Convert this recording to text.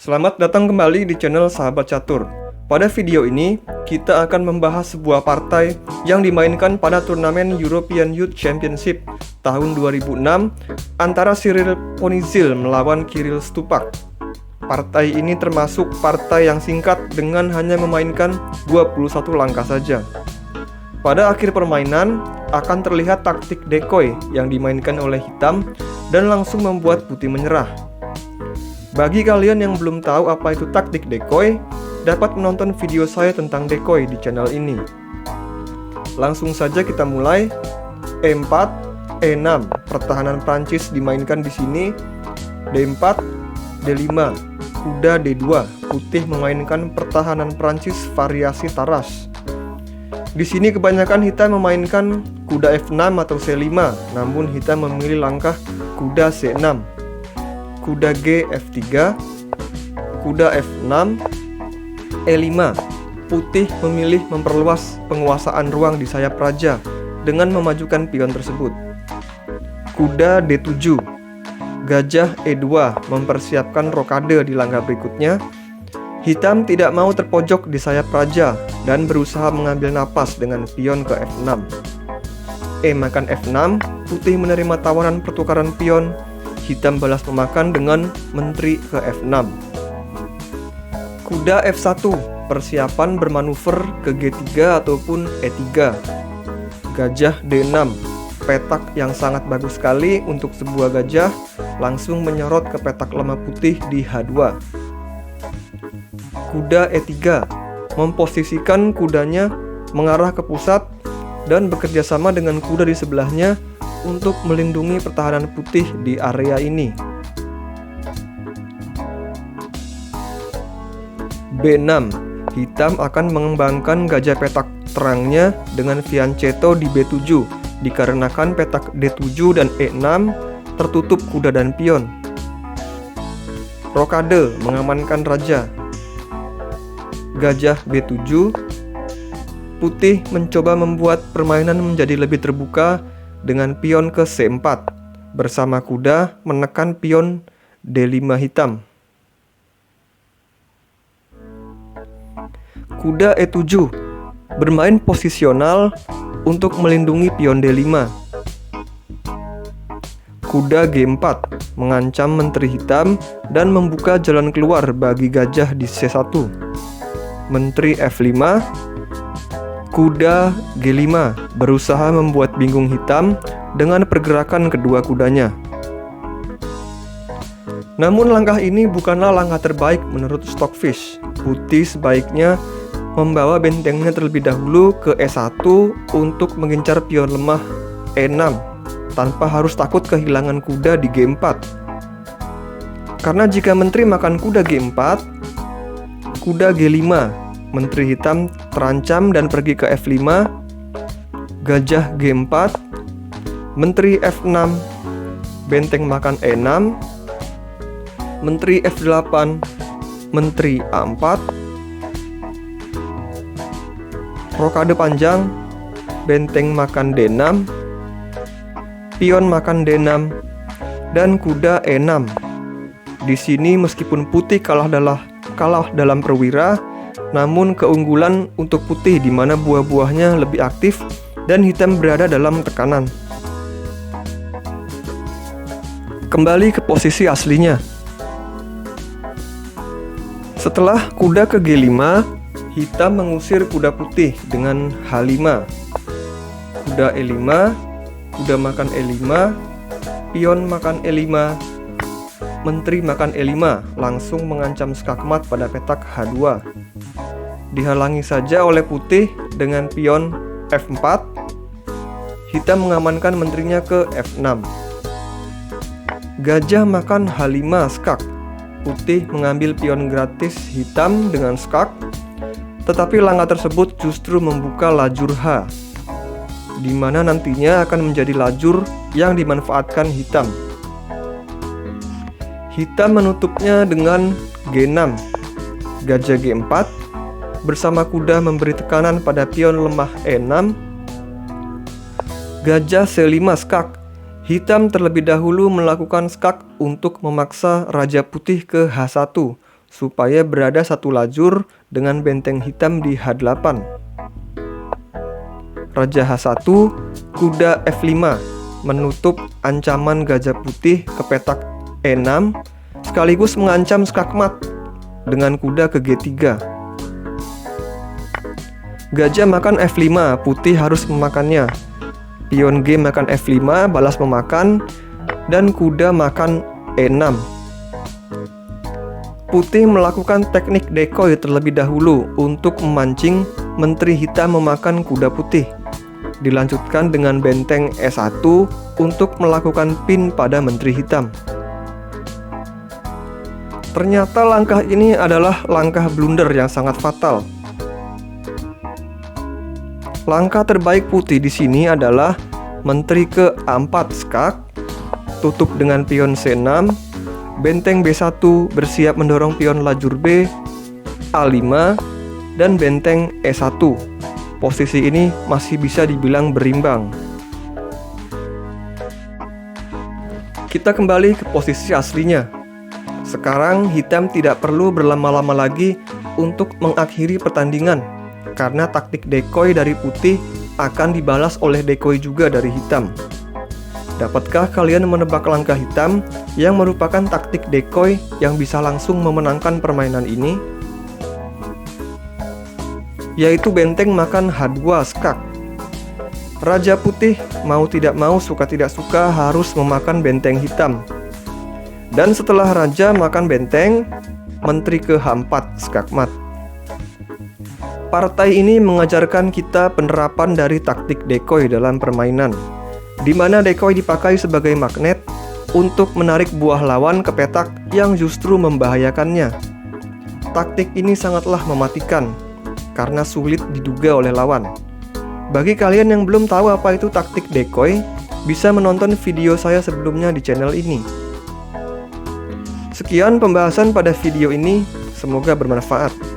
Selamat datang kembali di channel Sahabat Catur. Pada video ini, kita akan membahas sebuah partai yang dimainkan pada turnamen European Youth Championship tahun 2006 antara Cyril Ponizil melawan Kirill Stupak. Partai ini termasuk partai yang singkat dengan hanya memainkan 21 langkah saja. Pada akhir permainan, akan terlihat taktik decoy yang dimainkan oleh hitam dan langsung membuat putih menyerah. Bagi kalian yang belum tahu apa itu taktik decoy, dapat menonton video saya tentang decoy di channel ini. Langsung saja kita mulai. E4, E6, pertahanan Prancis dimainkan di sini. D4, D5, kuda D2, putih memainkan pertahanan Prancis variasi taras. Di sini kebanyakan hitam memainkan kuda F6 atau C5, namun hitam memilih langkah kuda C6. Kuda G F3, kuda F6, E5. Putih memilih memperluas penguasaan ruang di sayap raja dengan memajukan pion tersebut. Kuda D7, gajah E2 mempersiapkan rokade di langkah berikutnya. Hitam tidak mau terpojok di sayap raja dan berusaha mengambil napas dengan pion ke F6. E makan F6, putih menerima tawaran pertukaran pion. Hitam balas memakan dengan menteri ke F6. Kuda F1, persiapan bermanuver ke G3 ataupun E3. Gajah D6, petak yang sangat bagus sekali untuk sebuah gajah, langsung menyorot ke petak lemah putih di H2. Kuda E3, memposisikan kudanya mengarah ke pusat dan bekerja sama dengan kuda di sebelahnya untuk melindungi pertahanan putih di area ini. B6, hitam akan mengembangkan gajah petak terangnya dengan fianchetto di B7 dikarenakan petak D7 dan E6 tertutup kuda dan pion. Rokade mengamankan raja. Gajah B7, putih mencoba membuat permainan menjadi lebih terbuka dengan pion ke C4 bersama kuda menekan pion D5 hitam. Kuda E7 bermain posisional untuk melindungi pion D5. Kuda G4 mengancam menteri hitam dan membuka jalan keluar bagi gajah di C1. Menteri F5. Kuda G5 berusaha membuat bingung hitam dengan pergerakan kedua kudanya. Namun langkah ini bukanlah langkah terbaik menurut Stockfish. Putih sebaiknya membawa bentengnya terlebih dahulu ke E1 untuk mengincar pion lemah E6 tanpa harus takut kehilangan kuda di G4. Karena jika menteri makan kuda G4, kuda G5, menteri hitam terancam dan pergi ke F5. Gajah G4, menteri F6, benteng makan E6, menteri F8, menteri A4, rokade panjang, benteng makan D6, pion makan D6, dan kuda E6. Di sini meskipun putih kalah dalam perwira, namun keunggulan untuk putih di mana buah-buahnya lebih aktif dan hitam berada dalam tekanan. Kembali ke posisi aslinya. Setelah kuda ke G5, hitam mengusir kuda putih dengan H5. Kuda E5, kuda makan E5, pion makan E5, menteri makan E5, langsung mengancam skakmat pada petak H2. Dihalangi saja oleh putih dengan pion F4. Hitam mengamankan menterinya ke F6. Gajah makan H5 skak. Putih mengambil pion gratis hitam dengan skak, tetapi langkah tersebut justru membuka lajur H, di mana nantinya akan menjadi lajur yang dimanfaatkan hitam. Hitam menutupnya dengan G6. Gajah G4 bersama kuda memberi tekanan pada pion lemah E6. Gajah C5 skak. Hitam terlebih dahulu melakukan skak untuk memaksa Raja Putih ke H1 supaya berada satu lajur dengan benteng hitam di H8. Raja H1, kuda F5 menutup ancaman Gajah Putih ke petak E6 sekaligus mengancam skakmat dengan kuda ke G3. Gajah makan F5, Putih harus memakannya. Pion G makan F5, balas memakan, dan kuda makan E6. Putih melakukan teknik decoy terlebih dahulu untuk memancing Menteri Hitam memakan kuda putih. Dilanjutkan dengan benteng E1 untuk melakukan pin pada Menteri Hitam. Ternyata langkah ini adalah langkah blunder yang sangat fatal. Langkah terbaik Putih di sini adalah Menteri ke A4 skak, tutup dengan pion C6, benteng B1 bersiap mendorong pion lajur B, A5, dan benteng E1. Posisi ini masih bisa dibilang berimbang. Kita kembali ke posisi aslinya. Sekarang hitam tidak perlu berlama-lama lagi untuk mengakhiri pertandingan, karena taktik decoy dari Putih akan dibalas oleh decoy juga dari hitam. Dapatkah kalian menebak langkah hitam yang merupakan taktik decoy yang bisa langsung memenangkan permainan ini? Yaitu benteng makan H2 skak. Raja Putih mau tidak mau, suka tidak suka harus memakan benteng hitam. Dan setelah Raja makan benteng, Menteri ke H4 skakmat. Partai ini mengajarkan kita penerapan dari taktik decoy dalam permainan, di mana decoy dipakai sebagai magnet untuk menarik buah lawan ke petak yang justru membahayakannya. Taktik ini sangatlah mematikan, karena sulit diduga oleh lawan. Bagi kalian yang belum tahu apa itu taktik decoy, bisa menonton video saya sebelumnya di channel ini. Sekian pembahasan pada video ini, semoga bermanfaat.